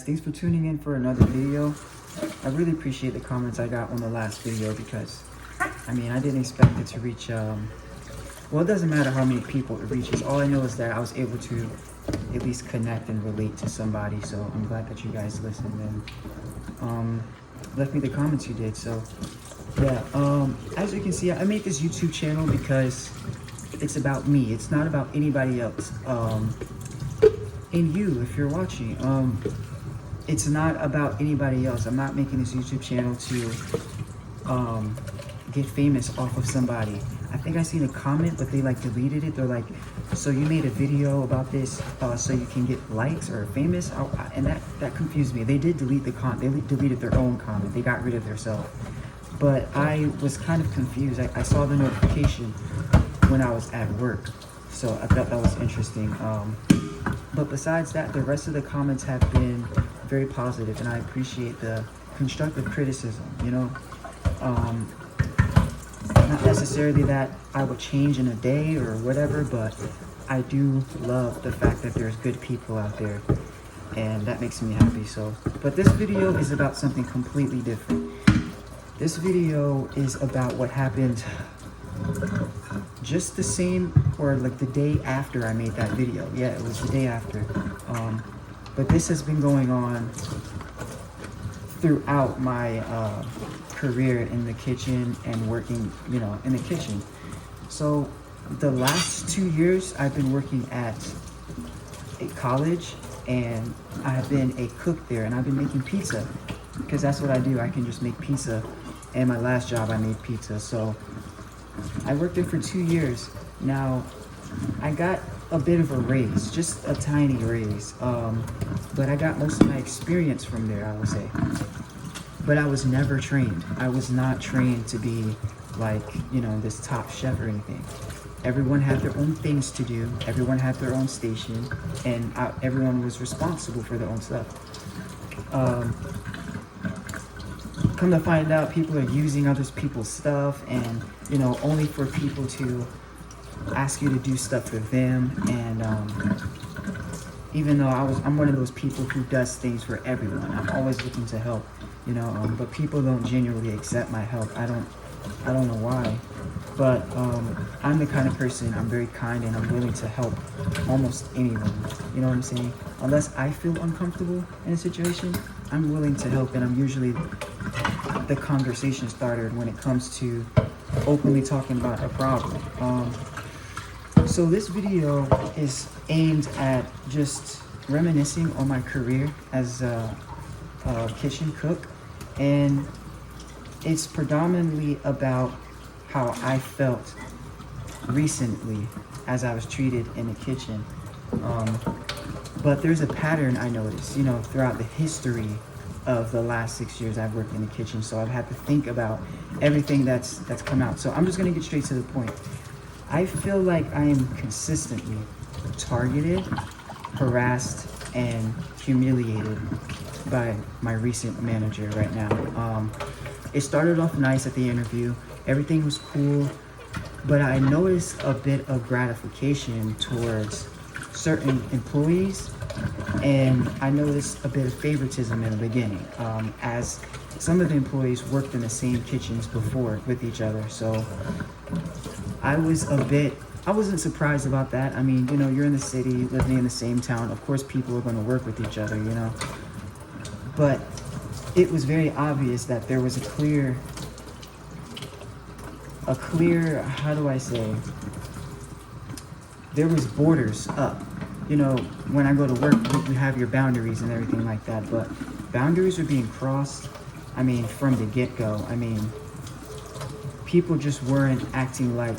thanks for tuning in for another video. I really appreciate the comments I got on the last video because, I mean, I didn't expect it to reach, well, it doesn't matter how many people it reaches. All I know is that I was able to at least connect and relate to somebody, so I'm glad that you guys listened and left me the comments you did. So, yeah, as you can see, I made this YouTube channel because it's about me. It's not about anybody else. And you, if you're watching, it's not about anybody else. I'm not making this YouTube channel to get famous off of somebody. I think I seen a comment, but they like deleted it. They're like, so you made a video about this so you can get likes or famous? And that confused me. They did delete the comment. They deleted their own comment. They got rid of themselves. But I was kind of confused. I saw the notification when I was at work. So I thought that was interesting. But besides that, the rest of the comments have been very positive, and I appreciate the constructive criticism, you know. Not necessarily that I would change in a day or whatever, but I do love the fact that there's good people out there, and that makes me happy. So, but this video is about something completely different. This video is about what happened just the same, or like the day after I made that video. Yeah, it was the day after. But this has been going on throughout my career in the kitchen and working, you know, in the kitchen. So the last 2 years I've been working at a college, and I have been a cook there, and I've been making pizza because that's what I do. I can just make pizza, and my last job I made pizza. So I worked there for 2 years. Now, I got a bit of a raise, just a tiny raise, but I got most of my experience from there, I would say. But I was never trained. I was not trained to be like, you know, this top chef or anything. Everyone had their own things to do. Everyone had their own station, and everyone was responsible for their own stuff. Come to find out, people are using other people's stuff, and you know, only for people to ask you to do stuff for them. And even though I'm one of those people who does things for everyone, I'm always looking to help, you know. But people don't genuinely accept my help. I don't know why, but I'm the kind of person, I'm very kind, and I'm willing to help almost anyone. You know what I'm saying? Unless I feel uncomfortable in a situation, I'm willing to help, and I'm usually the conversation starter when it comes to openly talking about a problem. So this video is aimed at just reminiscing on my career as a kitchen cook, and it's predominantly about how I felt recently as I was treated in the kitchen. But there's a pattern I noticed, you know, throughout the history of the last 6 years I've worked in the kitchen. So I've had to think about everything that's come out. So I'm just gonna get straight to the point. I feel like I am consistently targeted, harassed, and humiliated by my recent manager right now. It started off nice at the interview. Everything was cool, but I noticed a bit of gratification towards certain employees, and I noticed a bit of favoritism in the beginning, as some of the employees worked in the same kitchens before with each other. So I wasn't surprised about that. I mean, you know, you're in the city, living in the same town. Of course, people are going to work with each other, you know. But it was very obvious that there was a clear, how do I say, there was borders up. You know, when I go to work, you have your boundaries and everything like that, but boundaries are being crossed, I mean, from the get-go. I mean, people just weren't acting like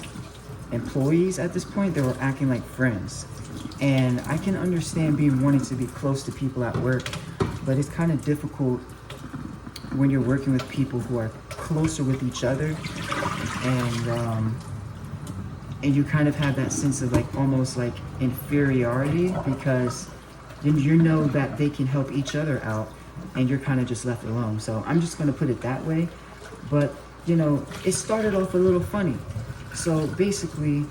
employees at this point. They were acting like friends. And I can understand wanting to be close to people at work, but it's kind of difficult when you're working with people who are closer with each other, and you kind of have that sense of like almost like inferiority, because you know that they can help each other out, and you're kind of just left alone. So I'm just going to put it that way. But you know, it started off a little funny. So basically,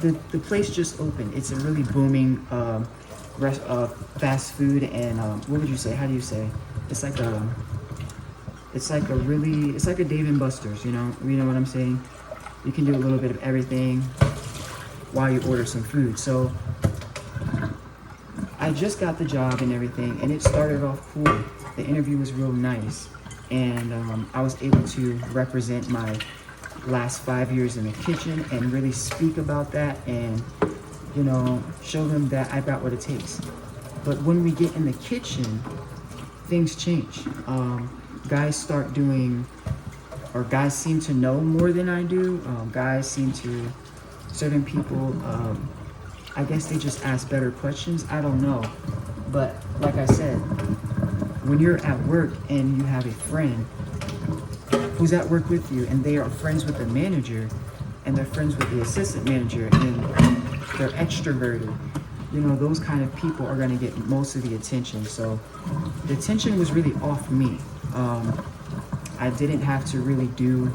the place just opened. It's a really booming fast food and what would you say? How do you say? It's like a it's like a Dave and Buster's, you know what I'm saying? You can do a little bit of everything while you order some food. So I just got the job and everything, and it started off cool. The interview was real nice, and I was able to represent my last 5 years in the kitchen and really speak about that and, you know, show them that I got what it takes. But when we get in the kitchen, things change. Guys start doing, or guys seem to know more than I do. Guys seem to, certain people, I guess they just ask better questions. I don't know. But like I said, when you're at work and you have a friend who's at work with you and they are friends with the manager and they're friends with the assistant manager and they're extroverted, you know, those kind of people are going to get most of the attention. So the attention was really off me. I didn't have to really do,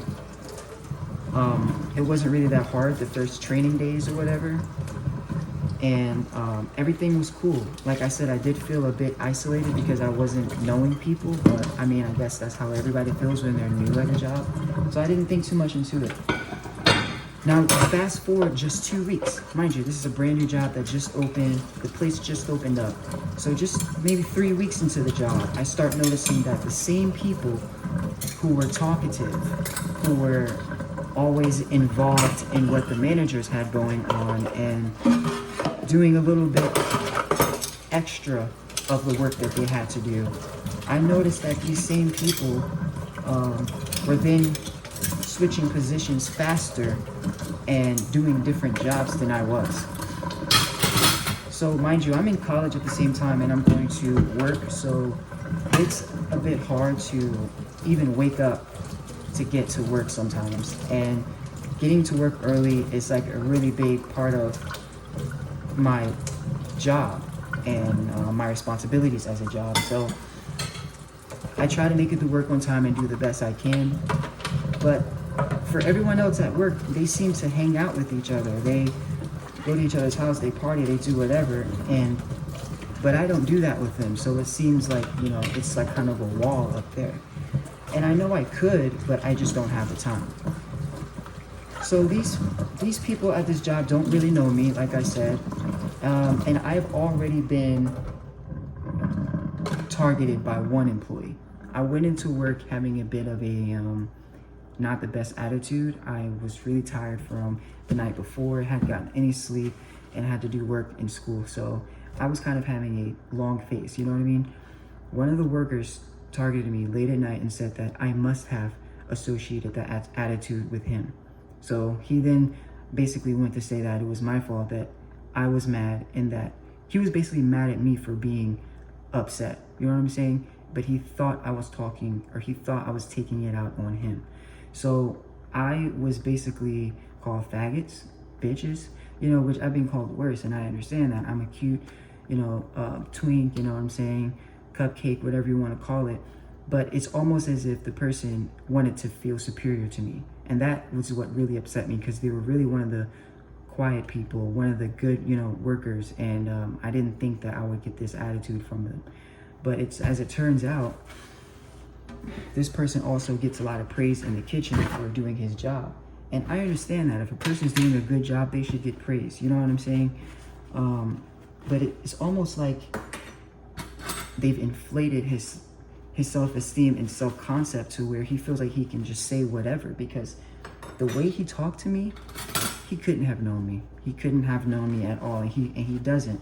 it wasn't really that hard the first training days or whatever. And everything was cool. Like I said, I did feel a bit isolated because I wasn't knowing people, but I mean, I guess that's how everybody feels when they're new at a job. So I didn't think too much into it. Now, fast forward just 2 weeks. Mind you, this is a brand new job that just opened. The place just opened up. So just maybe 3 weeks into the job, I start noticing that the same people who were talkative, who were always involved in what the managers had going on and doing a little bit extra of the work that they had to do, I noticed that these same people were then switching positions faster and doing different jobs than I was. So mind you, I'm in college at the same time and I'm going to work, so it's a bit hard to even wake up to get to work sometimes. And getting to work early is like a really big part of my job and my responsibilities as a job. So I try to make it to work on time and do the best I can. But for everyone else at work, they seem to hang out with each other. They go to each other's house, they party, they do whatever. But I don't do that with them. So it seems like, you know, it's like kind of a wall up there. And I know I could, but I just don't have the time. So these people at this job don't really know me, like I said. And I've already been targeted by one employee. I went into work having a bit of a not the best attitude. I was really tired from the night before, hadn't gotten any sleep, and had to do work in school. So I was kind of having a long face, you know what I mean? One of the workers targeted me late at night and said that I must have associated that attitude with him. So he then basically went to say that it was my fault, that I was mad, and that he was basically mad at me for being upset. You know what I'm saying? But he thought I was talking, or he thought I was taking it out on him. So I was basically called faggots, bitches, you know, which I've been called worse, and I understand that. I'm a cute, you know, twink, you know what I'm saying? Cupcake, whatever you want to call it. But it's almost as if the person wanted to feel superior to me. And that was what really upset me, because they were really one of the quiet people, one of the good, you know, workers. And I didn't think that I would get this attitude from them. But it's, as it turns out, this person also gets a lot of praise in the kitchen for doing his job. And I understand that if a person's doing a good job, they should get praise. You know what I'm saying? But it's almost like they've inflated his self-esteem and self-concept to where he feels like he can just say whatever, because the way he talked to me, he couldn't have known me. He couldn't have known me at all, and he doesn't.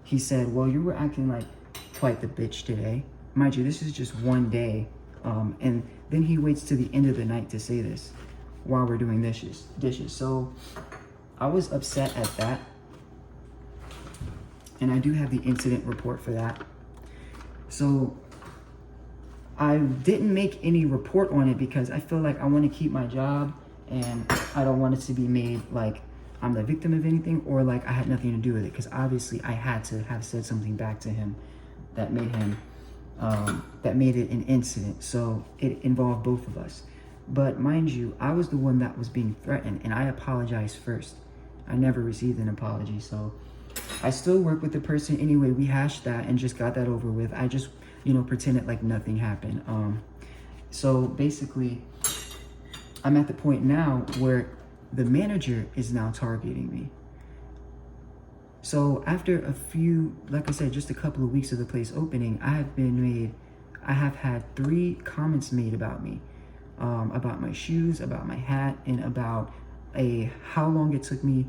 He said, well, you were acting like quite the bitch today. Mind you, this is just one day. And then he waits to the end of the night to say this while we're doing dishes. So I was upset at that. And I do have the incident report for that. So I didn't make any report on it because I feel like I want to keep my job, and I don't want it to be made like I'm the victim of anything, or like I had nothing to do with it, because obviously I had to have said something back to him that made it an incident. So it involved both of us. But mind you, I was the one that was being threatened, and I apologized first. I never received an apology. So I still work with the person anyway. We hashed that and just got that over with. I just, pretended like nothing happened. So basically, I'm at the point now where the manager is now targeting me. So after a few, like I said, just a couple of weeks of the place opening, I have had 3 comments made about me, about my shoes, about my hat, and about how long it took me,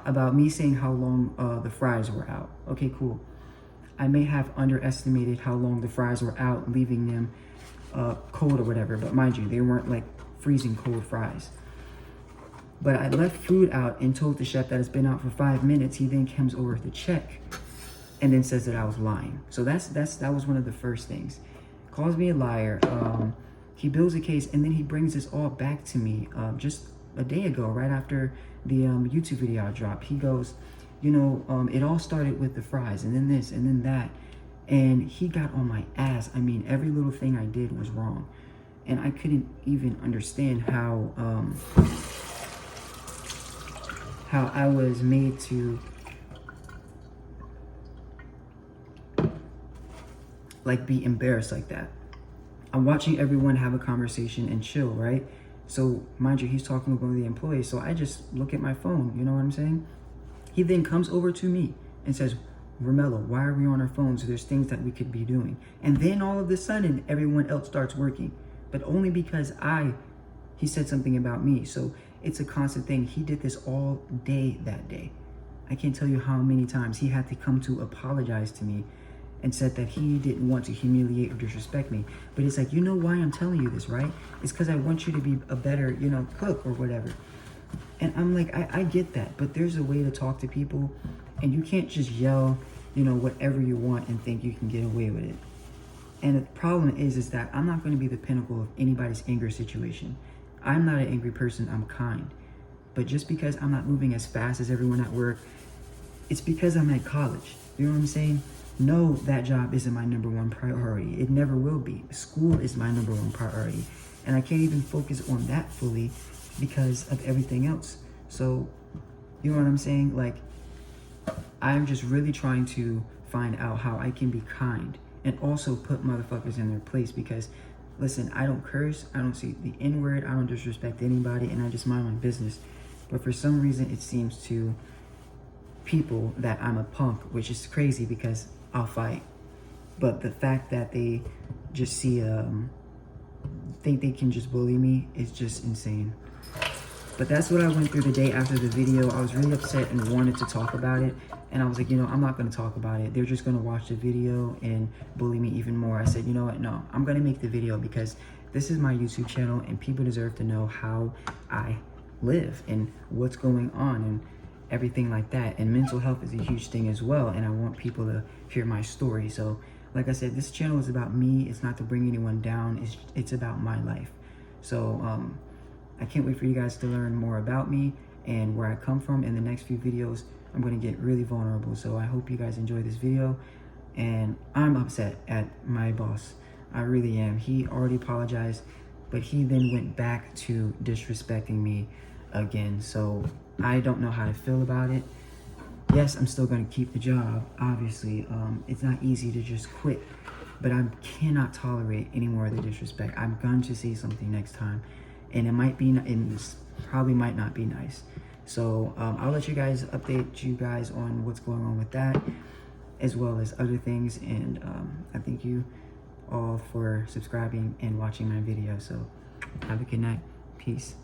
about me saying how long the fries were out. Okay, cool. I may have underestimated how long the fries were out, leaving them cold or whatever, but mind you, they weren't like freezing cold fries. But I left food out and told the chef that it's been out for 5 minutes. He then comes over to check and then says that I was lying. So that was one of the first things. Calls me a liar. He builds a case, and then he brings this all back to me just a day ago, right after the YouTube video I dropped. He goes, it all started with the fries, and then this, and then that. And he got on my ass. I mean, every little thing I did was wrong. And I couldn't even understand how I was made to like be embarrassed like that. I'm watching everyone have a conversation and chill, right? So mind you, he's talking with one of the employees. So I just look at my phone, you know what I'm saying? He then comes over to me and says, Romello, why are we on our phones? There's things that we could be doing. And then all of a sudden, everyone else starts working, but only because he said something about me. So it's a constant thing. He did this all day that day. I can't tell you how many times he had to come to apologize to me and said that he didn't want to humiliate or disrespect me. But it's like, you know why I'm telling you this, right? It's because I want you to be a better, cook or whatever. And I'm like, I get that, but there's a way to talk to people, and you can't just yell, whatever you want and think you can get away with it. And the problem is that I'm not going to be the pinnacle of anybody's anger situation. I'm not an angry person, I'm kind. But just because I'm not moving as fast as everyone at work, it's because I'm at college. You know what I'm saying? No, that job isn't my number 1 priority. It never will be. School is my number 1 priority. And I can't even focus on that fully because of everything else. So, you know what I'm saying? Like, I'm just really trying to find out how I can be kind and also put motherfuckers in their place because, listen, I don't curse, I don't say the N-word, I don't disrespect anybody, and I just mind my business. But for some reason, it seems to people that I'm a punk, which is crazy because I'll fight. But the fact that they just think they can just bully me is just insane. But that's what I went through the day after the video. I was really upset and wanted to talk about it. And I was like, I'm not going to talk about it. They're just going to watch the video and bully me even more. I said, you know what? No, I'm going to make the video because this is my YouTube channel and people deserve to know how I live and what's going on and everything like that. And mental health is a huge thing as well. And I want people to hear my story. So like I said, this channel is about me. It's not to bring anyone down. It's about my life. So I can't wait for you guys to learn more about me and where I come from. In the next few videos, I'm going to get really vulnerable. So I hope you guys enjoy this video. And I'm upset at my boss. I really am. He already apologized, but he then went back to disrespecting me again. So I don't know how to feel about it. Yes, I'm still going to keep the job, obviously. It's not easy to just quit, but I cannot tolerate any more of the disrespect. I'm going to say something next time, and it might be, and this probably might not be nice. So I'll let you guys update you guys on what's going on with that, as well as other things. And I thank you all for subscribing and watching my video. So have a good night. Peace.